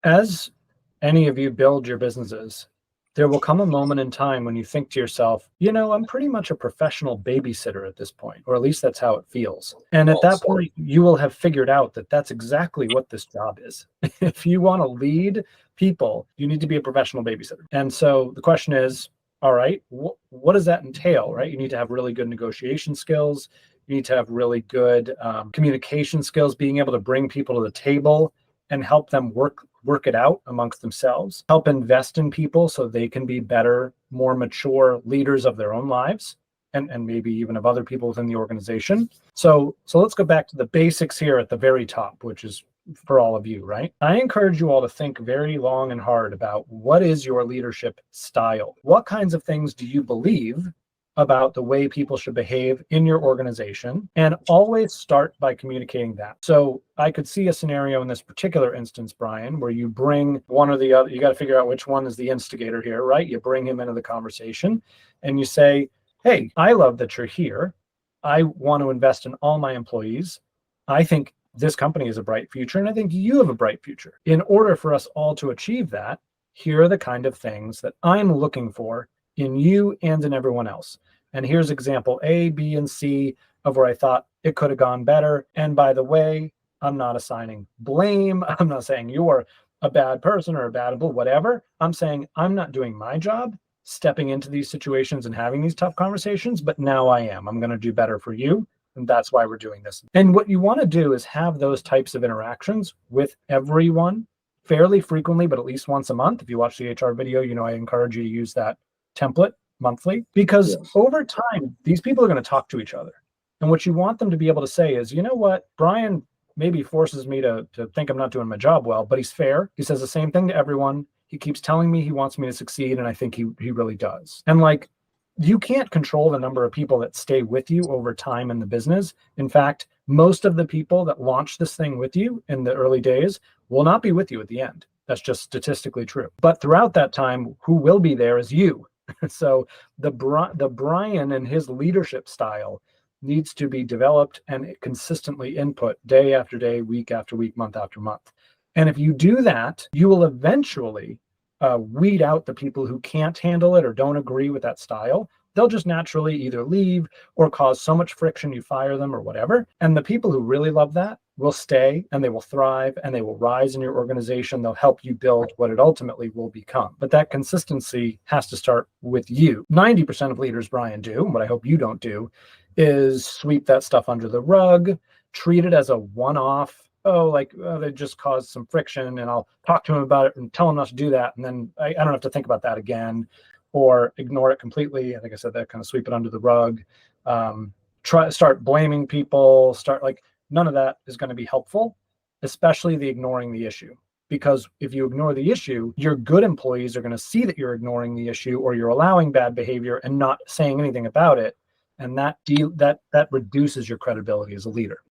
As any of you build your businesses, there will come a moment in time when you think to yourself, I'm pretty much a professional babysitter at this point, or at least that's how it feels. And at that point, you will have figured out that that's exactly what this job is. If you want to lead people, you need to be a professional babysitter. And so the question is, all right, what does that entail, right? You need to have really good negotiation skills. You need to have really good communication skills, being able to bring people to the table and help them work it out amongst themselves, help invest in people so they can be better, more mature leaders of their own lives, and maybe even of other people within the organization. So let's go back to the basics here at the very top, which is for all of you, right? I encourage you all to think very long and hard about what is your leadership style? What kinds of things do you believe about the way people should behave in your organization, and always start by communicating that. So I could see a scenario in this particular instance, Brian, where you bring one or the other. You got to figure out which one is the instigator here, right? You bring him into the conversation and you say, hey, I love that you're here. I want to invest in all my employees. I think this company has a bright future, and I think you have a bright future. In order for us all to achieve that, here are the kind of things that I'm looking for in you and in everyone else. And here's example A, B, and C of where I thought it could have gone better. And by the way, I'm not assigning blame. I'm not saying you're a bad person or a bad employee, whatever. I'm saying I'm not doing my job, stepping into these situations and having these tough conversations, but now I am. I'm going to do better for you. And that's why we're doing this. And what you want to do is have those types of interactions with everyone fairly frequently, but at least once a month. If you watch the HR video, I encourage you to use that template monthly, because over time, these people are going to talk to each other. And what you want them to be able to say is, you know what, Brian maybe forces me to think I'm not doing my job well, but he's fair. He says the same thing to everyone. He keeps telling me he wants me to succeed, and I think he really does. And you can't control the number of people that stay with you over time in the business. In fact, most of the people that launch this thing with you in the early days will not be with you at the end. That's just statistically true. But throughout that time, who will be there is you. So the Brian and his leadership style needs to be developed and consistently input day after day, week after week, month after month. And if you do that, you will eventually weed out the people who can't handle it or don't agree with that style. They'll just naturally either leave or cause so much friction you fire them or whatever. And the people who really love that will stay, and they will thrive, and they will rise in your organization. They'll help you build what it ultimately will become. But that consistency has to start with you. 90% of leaders, Brian, do, what I hope you don't do, is sweep that stuff under the rug, treat it as a one-off. They just caused some friction, and I'll talk to him about it and tell him not to do that. And then I don't have to think about that again, or ignore it completely. I think I said that, kind of sweep it under the rug, start blaming people, none of that is going to be helpful, especially the ignoring the issue. Because if you ignore the issue, your good employees are going to see that you're ignoring the issue, or you're allowing bad behavior and not saying anything about it. And that reduces your credibility as a leader.